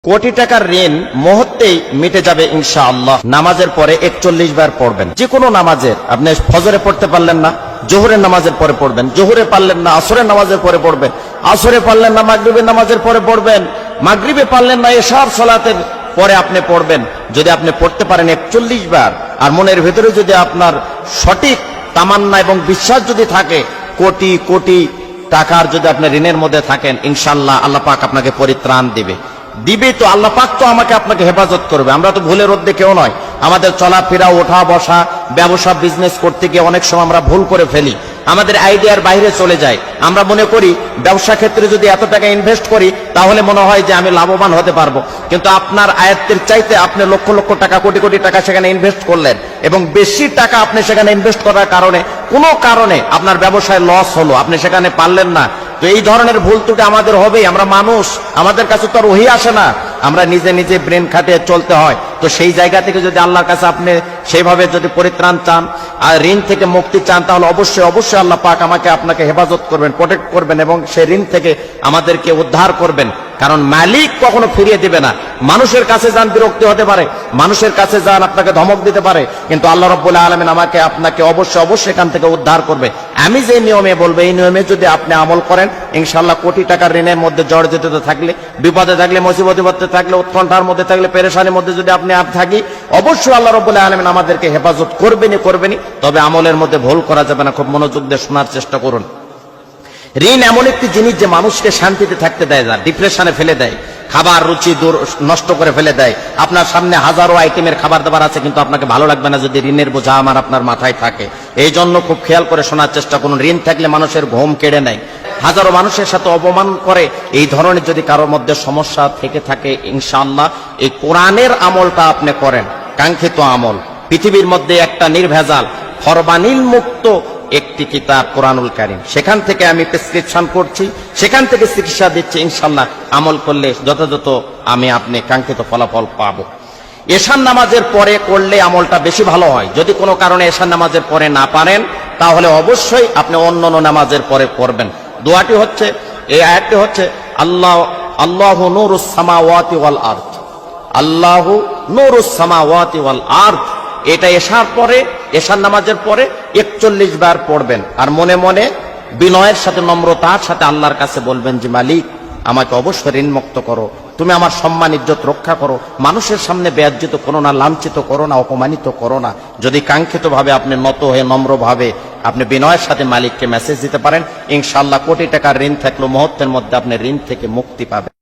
কোটি টাকার ঋণ মুহূর্তেই মিটে যাবে ইনশাআল্লাহ। নামাজের পরে 41 বার পড়বেন। যে কোনো নামাজের, আপনি ফজরে পড়তে পারলেন না, জোহরের নামাজের পরে পড়বেন। জোহরে পারলেন না, আসরের নামাজের পরে পড়বেন। আসরে পারলেন না, মাগরিবের নামাজের পরে পড়বেন। মাগরিবে পারলেন না, এশার সালাতের পরে আপনি পড়বেন। যদি আপনি পড়তে পারেন 41 বার, আর মনের ভিতরে যদি আপনার সঠিক তামান্না এবং বিশ্বাস যদি থাকে, কোটি কোটি টাকার যদি আপনি ঋণের মধ্যে থাকেন, ইনশাআল্লাহ আল্লাহ পাক আপনাকে পরিত্রাণ দিবে। তো আল্লাহ পাক তো আমাকে আপনাকে হেফাজত করবে। আমরা তো ভুলের মধ্যে কেউ নয়। আমাদের চলাফেরা, ওঠা বসা, ব্যবসা বিজনেস করতে গিয়ে অনেক সময় আমরা ভুল করে ফেলি, আমাদের আইডিয়ার বাইরে চলে যায়। আমরা মনে করি ব্যবসা ক্ষেত্রে যদি এত টাকা ইনভেস্ট করি তাহলে মনে হয় যে আমি লাভবান হতে পারবো, কিন্তু আপনার আয়ত্তের চাইতে আপনি লক্ষ লক্ষ টাকা, কোটি কোটি টাকা সেখানে ইনভেস্ট করলেন, এবং বেশি টাকা আপনি সেখানে ইনভেস্ট করার কারণে কোনো কারণে আপনার ব্যবসায় লস হলো, আপনি সেখানে পারলেন না। তো এই ধরনের ভুল ত্রুটি আমাদের হবেই। আমরা মানুষ, আমাদের কাছে তো আর ওহী আসে না, আমরা নিজে নিজে ব্রেন খাটিয়ে চলতে হয়। তো সেই জায়গা থেকে যদি আল্লাহর কাছে আপনি সেইভাবে যদি পরিত্রাণ চান আর ঋণ থেকে মুক্তি চান, তাহলে অবশ্যই অবশ্যই আল্লাহ পাক আমাকে আপনাকে হেফাজত করবেন, প্রোটেক্ট করবেন, এবং সেই ঋণ থেকে আমাদেরকে উদ্ধার করবেন। কারণ মালিক কখনো ফিরিয়ে দিবে না। মানুষের কাছে যান, বিরক্তি হতে পারে, মানুষের কাছে যান, আপনাকে ধমক দিতে পারে, কিন্তু আল্লাহ রাব্বুল আলামিন আমাকে আপনাকে অবশ্যই অবশ্যই এখান থেকে উদ্ধার করবে। আমি যে নিয়মে বলবো, এই নিয়মে যদি আপনি আমল করেন, ইনশাআল্লাহ কোটি টাকার ঋণের মধ্যে জর্জরিত থাকলে, বিপদে থাকলে, মুসিবতে থাকলে, উৎকণ্ঠার মধ্যে থাকলে, পেরেশানির মধ্যে যদি আপনি থাকি, অবশ্যই আল্লাহ রাব্বুল আলামিন আমাদেরকে হেফাজত করবেনই। তবে আমলের মধ্যে ভুল করা যাবে না। খুব মনোযোগ দিয়ে শোনার চেষ্টা করুন। ঋণ এমন একটি জিনিস যে মানুষকে শান্তিতে থাকতে দেয় না, ডিপ্রেশনে ফেলে দেয়, খাবার রুচি নষ্ট করে ফেলে দেয়। আপনার সামনে হাজারো আইটেমের খাবার দাবার আছে, কিন্তু আপনাকে ভালো লাগবে না যদি ঋণের বোঝা আপনার মাথায় থাকে। এই জন্য খুব খেয়াল করে শোনার চেষ্টা করুন। ঋণ থাকলে মানুষের ঘুম কেড়ে নেয়, হাজারো মানুষের সাথে অপমান করে। এই ধরনের যদি কারোর মধ্যে সমস্যা থেকে থাকে, ইনশাআল্লাহ এই কোরআনের আমলটা আপনি করেন, কাঙ্ক্ষিত আমল। পৃথিবীর মধ্যে একটা নির্ভেজাল, ফরমানিল মুক্ত একটি কিতাব কোরআনুল কারীম, সেখান থেকে আমি প্রেসক্রিপশন করছি, সেখান থেকে চিকিৎসা দিচ্ছি। ইনশাআল্লাহ আমল করলে যথাযথ আপনি কাঙ্ক্ষিত ফলাফল পাবো। এশার নামাজের পরে করলে আমলটা বেশি ভালো হয়। যদি কোনো কারণে এশার নামাজের পরে না পারেন, তাহলে অবশ্যই আপনি অন্যান্য নামাজের পরে করবেন। দোয়াটি হচ্ছে, এই আয়াতটি হচ্ছে, আল্লাহু নূরুস সামাওয়াতি ওয়াল আরদ, আল্লাহু নূরুস সামাওয়াতি ওয়াল আরদ। এটা এশার পরে, এশার নামাজের পরে 41 বার পড়বেন, আর মনে মনে বিনয়ের সাথে, নম্রতার সাথে আল্লাহর কাছে বলবেন যে মালিক, আমাকে অবশ্যই ঋণ মুক্ত করো, তুমি আমার সম্মান ইজ্জত রক্ষা করো, মানুষের সামনে বেয়াজ্জিত করো না, লাঞ্ছিত করো না, অপমানিত করো না। যদি কাঙ্ক্ষিত ভাবে আপনি নত হয়ে নম্র ভাবে আপনি বিনয়ের সাথে মালিককে মেসেজ দিতে পারেন, ইনশাআল্লাহ কোটি টাকার ঋণ থাকলেও মুহূর্তের মধ্যে আপনি ঋণ থেকে মুক্তি পাবেন।